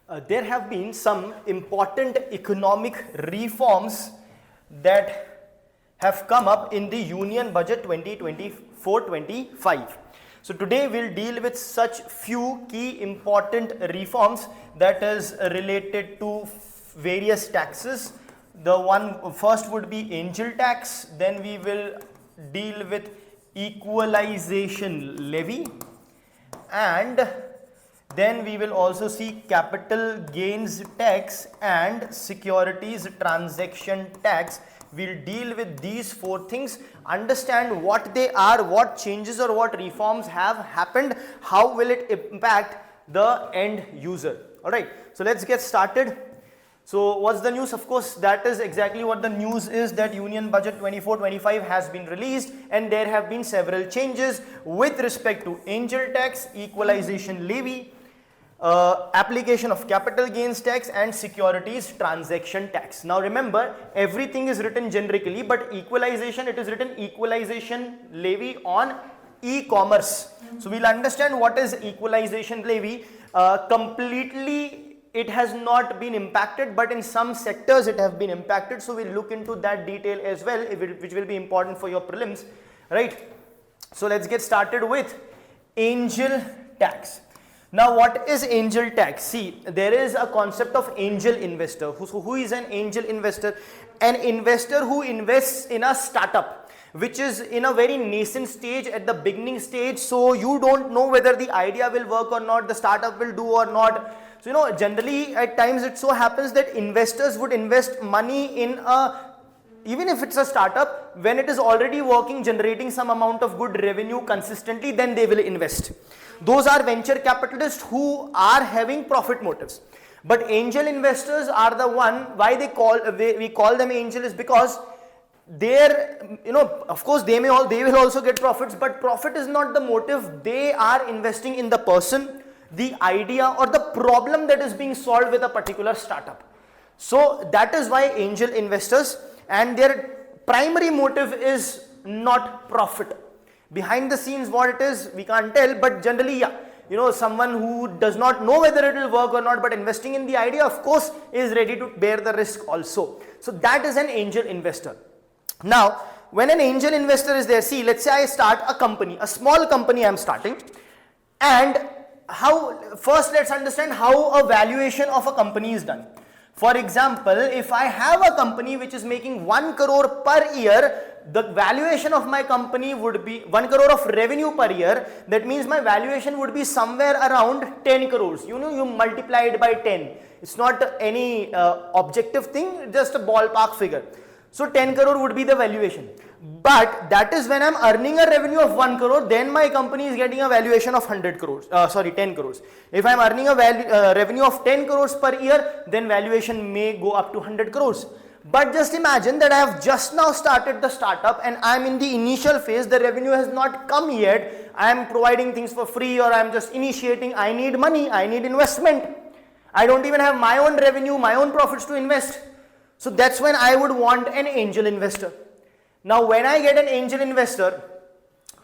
there have been some important economic reforms that have come up in the Union Budget 2024-25. So today we'll deal with such few key important reforms that is related to various taxes. The one first would be angel tax, then we will deal with equalization levy, and then we will also see capital gains tax and securities transaction tax. We'll deal with these four things, understand what they are, what changes or what reforms have happened, how will it impact the end user. Alright, so let's get started. So what's the news? Of course, that is exactly what the news is, that Union Budget 24-25 has been released and there have been several changes with respect to angel tax, equalization levy, application of capital gains tax and securities transaction tax. Now remember, everything is written generically, but equalization, it is written equalization levy on e-commerce. So we'll understand what is equalization levy. Completely it has not been impacted, but in some sectors it have been impacted. So we'll look into that detail as well, which will be important for your prelims, right? So let's get started with angel tax. Now what is angel tax? See, there is a concept of angel investor. Who is an angel investor? An investor who invests in a startup which is in a very nascent stage, at the beginning stage, so you don't know whether the idea will work or not, the startup will do or not. So generally at times it so happens that investors would invest money in even if it's a startup, when it is already working, generating some amount of good revenue consistently, then they will invest. Those are venture capitalists who are having profit motives. But angel investors are the one, why we call them angel is because they're, of course they will also get profits, but profit is not the motive. They are investing in the person, the idea or the problem that is being solved with a particular startup. So that is why angel investors, and their primary motive is not profit. Behind the scenes what it is, we can't tell, but generally, yeah, someone who does not know whether it will work or not, but investing in the idea, of course, is ready to bear the risk also. So that is an angel investor. Now, when an angel investor is there, see, let's say I start a company, a small company I am starting, and first let's understand how a valuation of a company is done. For example, if I have a company which is making 1 crore per year, the valuation of my company would be 1 crore of revenue per year. That means my valuation would be somewhere around 10 crores. You multiply it by 10. It's not any objective thing, just a ballpark figure. So 10 crore would be the valuation. But that is when I'm earning a revenue of 1 crore, then my company is getting a valuation of 10 crores. If I'm earning a revenue of 10 crores per year, then valuation may go up to 100 crores. But just imagine that I have just now started the startup and I'm in the initial phase, the revenue has not come yet, I am providing things for free or I'm just initiating, I need money, I need investment. I don't even have my own revenue, my own profits to invest. So that's when I would want an angel investor. Now when I get an angel investor,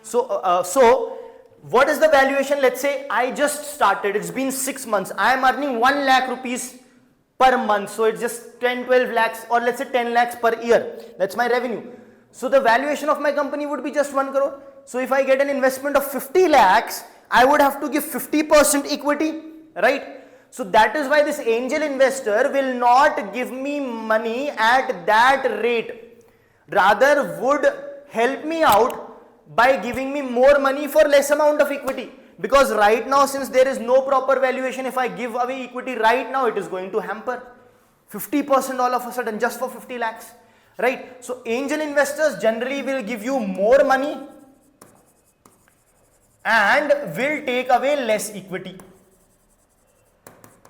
so what is the valuation? Let's say I just started, it's been 6 months, I am earning 1 lakh rupees per month, so it's just 10-12 lakhs or let's say 10 lakhs per year, that's my revenue. So the valuation of my company would be just 1 crore. So if I get an investment of 50 lakhs, I would have to give 50% equity, right? So that is why this angel investor will not give me money at that rate, rather would help me out by giving me more money for less amount of equity. Because right now, since there is no proper valuation, if I give away equity right now, it is going to hamper 50% all of a sudden just for 50 lakhs, right? So angel investors generally will give you more money and will take away less equity.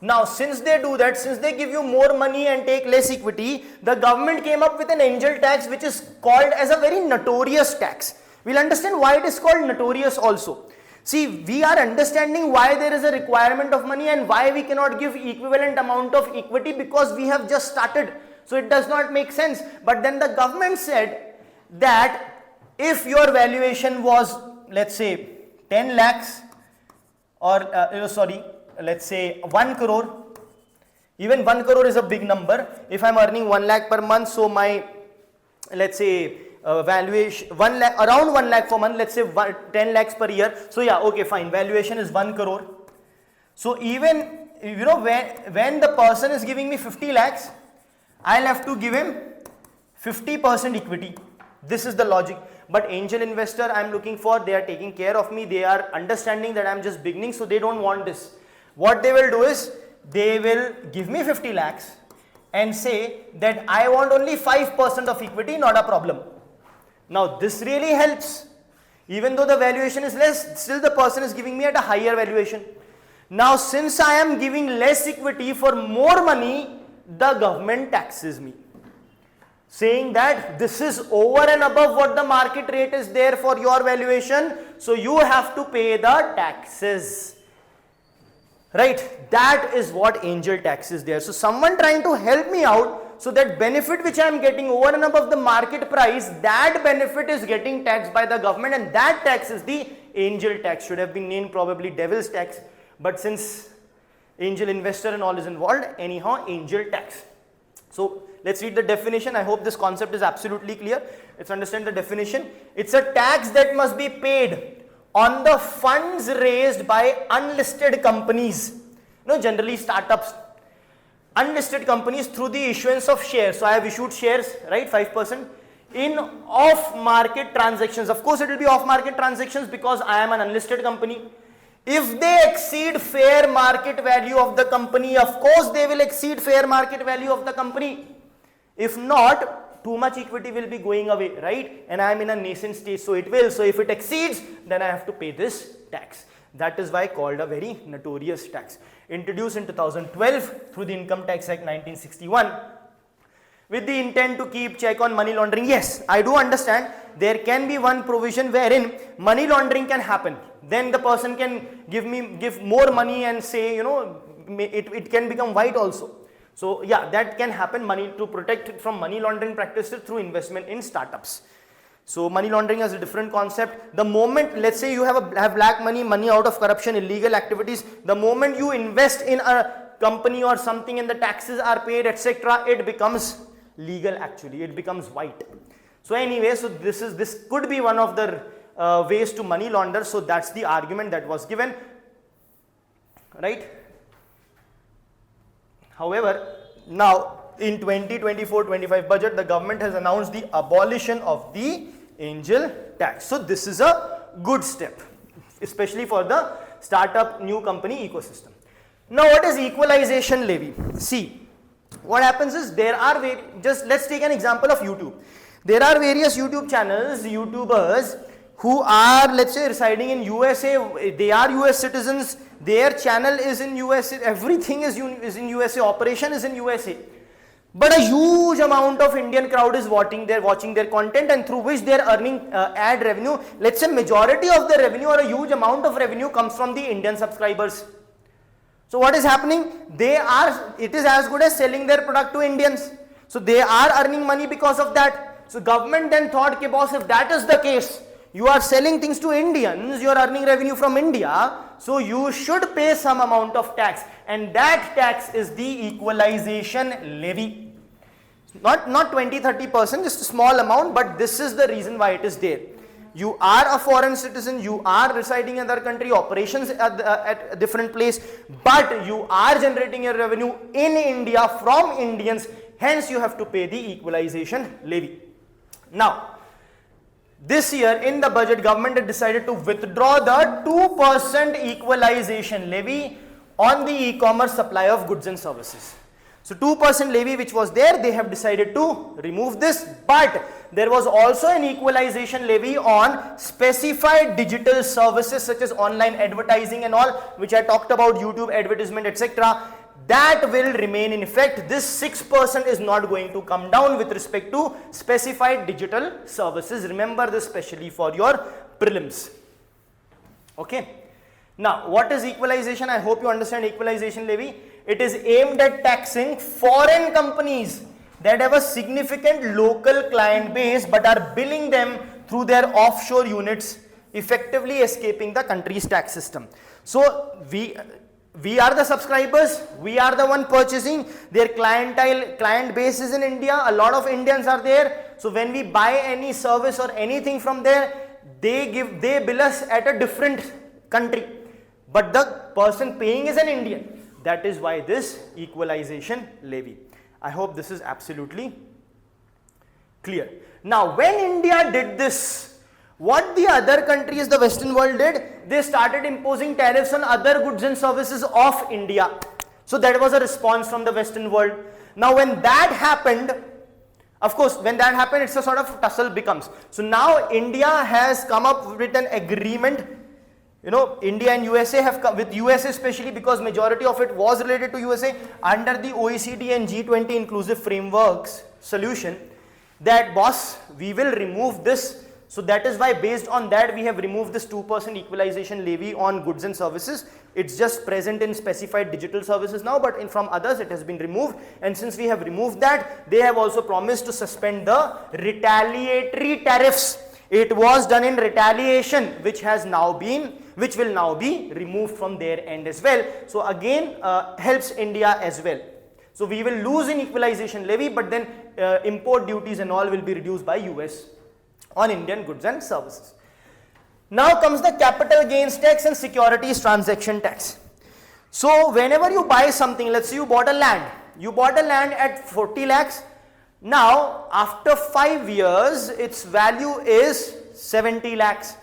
Now, since they do that, since they give you more money and take less equity, the government came up with an angel tax which is called as a very notorious tax. We'll understand why it is called notorious also. See, we are understanding why there is a requirement of money and why we cannot give equivalent amount of equity, because we have just started. So it does not make sense. But then the government said that if your valuation was, let's say, 10 lakhs or let's say 1 crore, Even 1 crore is a big number. If I'm earning 1 lakh per month, so my, let's say, valuation 1 lakh, around 1 lakh per month, let's say 10 lakhs per year. So yeah, okay, fine. Valuation is 1 crore. So even, you know, when the person is giving me 50 lakhs, I'll have to give him 50% equity. This is the logic. But angel investor I'm looking for, they are taking care of me. They are understanding that I'm just beginning, so they don't want this. What they will do is, they will give me 50 lakhs and say that I want only 5% of equity, not a problem. Now this really helps. Even though the valuation is less, still the person is giving me at a higher valuation. Now since I am giving less equity for more money, the government taxes me, saying that this is over and above what the market rate is there for your valuation, so you have to pay the taxes. Right? That is what angel tax is there. So someone trying to help me out, so that benefit which I am getting over and above the market price, that benefit is getting taxed by the government, and that tax is the angel tax. Should have been named probably devil's tax, but since angel investor and all is involved, anyhow angel tax. So let's read the definition. I hope this concept is absolutely clear. Let's understand the definition. It's a tax that must be paid on the funds raised by unlisted companies. You know, generally startups, unlisted companies, through the issuance of shares. So I have issued shares, right, 5%, in off-market transactions. Of course, it will be off-market transactions because I am an unlisted company. If they exceed fair market value of the company, of course they will exceed fair market value of the company. If not, too much equity will be going away, right? And I am in a nascent stage, so it will. So if it exceeds, then I have to pay this tax. That is why called a very notorious tax. Introduced in 2012 through the Income Tax Act 1961 with the intent to keep check on money laundering. Yes, I do understand there can be one provision wherein money laundering can happen. Then the person can give more money and say, you know, it can become white also. So yeah, that can happen, money to protect from money laundering practices through investment in startups. So money laundering is a different concept. The moment, let's say you have black money, money out of corruption, illegal activities, the moment you invest in a company or something and the taxes are paid, etc., it becomes legal actually, it becomes white. So anyway, so this could be one of the ways to money launder. So that's the argument that was given, right? However, now in 2024-25 budget, the government has announced the abolition of the angel tax. So this is a good step, especially for the startup new company ecosystem. Now what is equalization levy? See, what happens is there are, just let's take an example of YouTube. There are various YouTube channels, YouTubers who are, let's say, residing in USA, they are US citizens, their channel is in USA, everything is in USA, operation is in USA. But a huge amount of Indian crowd is watching their content, and through which they are earning ad revenue. Let's say majority of the revenue or a huge amount of revenue comes from the Indian subscribers. So what is happening? It is as good as selling their product to Indians. So they are earning money because of that. So government then thought, okay, boss, if that is the case, you are selling things to Indians, you are earning revenue from India, so you should pay some amount of tax, and that tax is the equalization levy. Not 20-30%, just a small amount, but this is the reason why it is there. You are a foreign citizen, you are residing in other country, operations at a different place, but you are generating your revenue in India from Indians, hence you have to pay the equalization levy. Now, this year in the budget, government had decided to withdraw the 2% equalization levy on the e-commerce supply of goods and services. So 2% levy which was there, they have decided to remove this, but there was also an equalization levy on specified digital services such as online advertising and all, which I talked about, YouTube advertisement, etc. That will remain in effect. This 6% is not going to come down with respect to specified digital services. Remember this especially for your prelims. Okay. Now, what is equalization? I hope you understand equalization levy. It is aimed at taxing foreign companies that have a significant local client base but are billing them through their offshore units, effectively escaping the country's tax system. So we are the subscribers, we are the one purchasing, their client base is in India, a lot of Indians are there. So when we buy any service or anything from there, they bill us at a different country, but the person paying is an Indian. That is why this equalization levy. I hope this is absolutely clear. Now when India did this, what the other countries, the Western world did, they started imposing tariffs on other goods and services of India. So that was a response from the Western world. Now when that happened, of course, when that happened, it's a sort of tussle becomes. So now India has come up with an agreement. You know, India and USA have come, with USA especially because majority of it was related to USA, under the OECD and G20 inclusive frameworks solution, that boss, we will remove this. So that is why based on that we have removed this 2% equalization levy on goods and services. It's just present in specified digital services now, but from others it has been removed. And since we have removed that, they have also promised to suspend the retaliatory tariffs. It was done in retaliation, which will now be removed from their end as well. So again helps India as well. So we will lose in equalization levy, but then import duties and all will be reduced by US on Indian goods and services. Now comes the capital gains tax and securities transaction tax. So whenever you buy something, let's say you bought a land at 40 lakhs. Now after 5 years its value is 70 lakhs.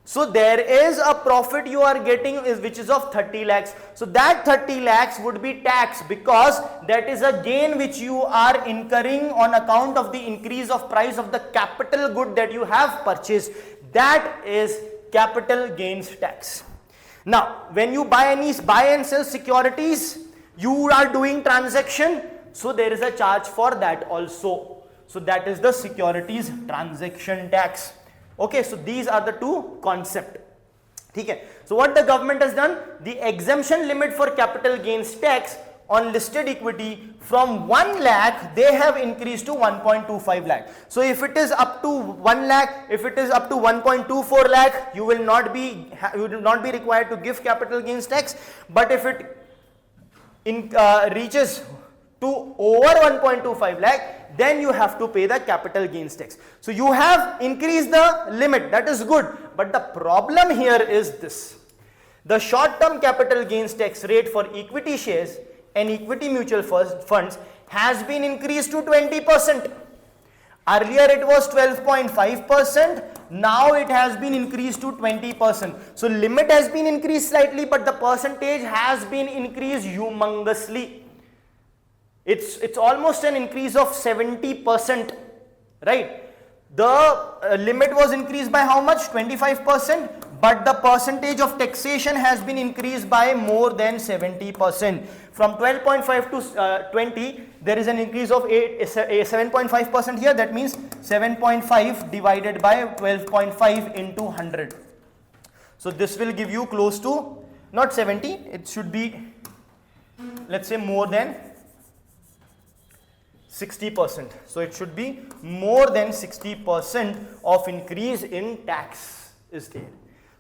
So there is a profit you are getting which is of 30 lakhs. So that 30 lakhs would be taxed because that is a gain which you are incurring on account of the increase of price of the capital good that you have purchased. That is capital gains tax. Now when you buy and sell securities, you are doing transaction, so there is a charge for that also. So that is the securities transaction tax. Okay, so these are the two concepts. Okay. So what the government has done, the exemption limit for capital gains tax on listed equity from 1 lakh, they have increased to 1.25 lakh. So if it is up to 1 lakh, if it is up to 1.24 lakh, you will not be required to give capital gains tax. But if it reaches to over 1.25 lakh, then you have to pay the capital gains tax. So you have increased the limit, that is good, but the problem here is this. The short term capital gains tax rate for equity shares and equity mutual funds has been increased to 20%. Earlier it was 12.5%, now it has been increased to 20%. So limit has been increased slightly, but the percentage has been increased humongously. It's almost an increase of 70%, right? The limit was increased by how much? 25%, but the percentage of taxation has been increased by more than 70%. From 12.5 to 20, there is an increase of 7.5% here. That means 7.5 divided by 12.5 into 100. So this will give you close to, not 70, it should be, let's say, more than 60%. So it should be more than 60% of increase in tax is there.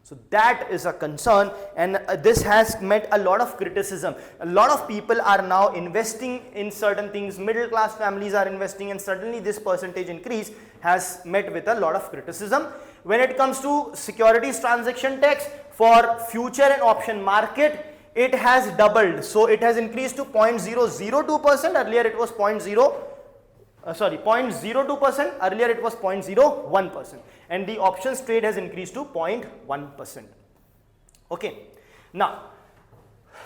So that is a concern, and this has met a lot of criticism. A lot of people are now investing in certain things, middle class families are investing, and suddenly this percentage increase has met with a lot of criticism. When it comes to securities transaction tax for future and option market, it has doubled. So it has increased to 0.002%. Earlier it was 0.02%. Earlier it was 0.01%. And the options trade has increased to 0.1%. Okay. Now,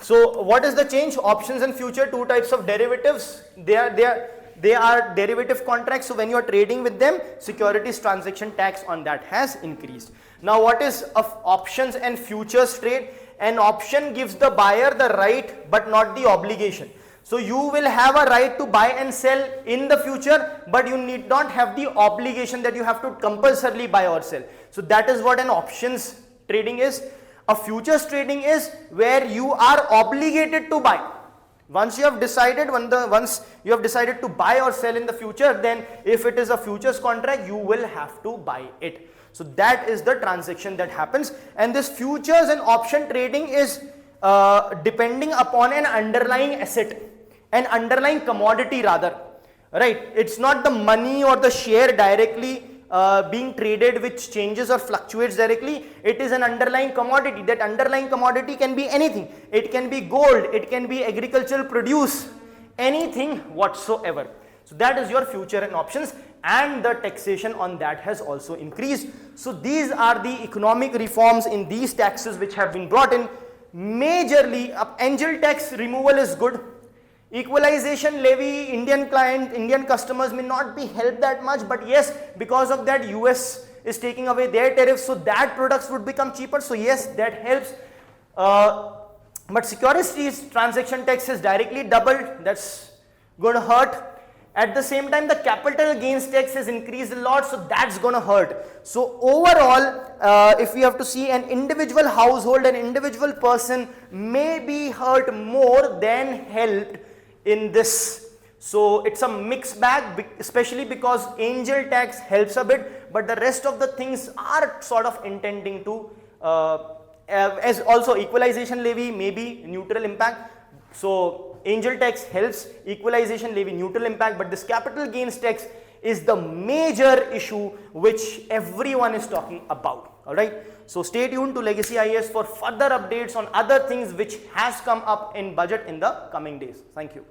so what is the change? Options and future, two types of derivatives. They are derivative contracts. So when you are trading with them, securities transaction tax on that has increased. Now what is of options and futures trade? An option gives the buyer the right but not the obligation. So you will have a right to buy and sell in the future, but you need not have the obligation that you have to compulsorily buy or sell. So that is what an options trading is. A futures trading is where you are obligated to buy. Once you have decided to buy or sell in the future, then if it is a futures contract, you will have to buy it. So that is the transaction that happens, and this futures and option trading is depending upon an underlying asset, an underlying commodity rather, right? It's not the money or the share directly being traded which changes or fluctuates directly. It is an underlying commodity. That underlying commodity can be anything. It can be gold, it can be agricultural produce, anything whatsoever. So that is your future and options, and the taxation on that has also increased. So these are the economic reforms in these taxes which have been brought in. Majorly, angel tax removal is good. Equalization levy, Indian customers may not be helped that much, but yes, because of that US is taking away their tariffs, so that products would become cheaper, so yes, that helps. But securities transaction tax has directly doubled, that's going to hurt. At the same time, the capital gains tax has increased a lot, so that's going to hurt. So overall, if we have to see, an individual household, an individual person may be hurt more than helped in this. So it's a mixed bag, especially because angel tax helps a bit, but the rest of the things are sort of intending to, as also equalization levy may be neutral impact. So angel tax helps, equalization levy neutral impact, but this capital gains tax is the major issue which everyone is talking about. Alright, so stay tuned to Legacy IAS for further updates on other things which has come up in budget in the coming days. Thank you.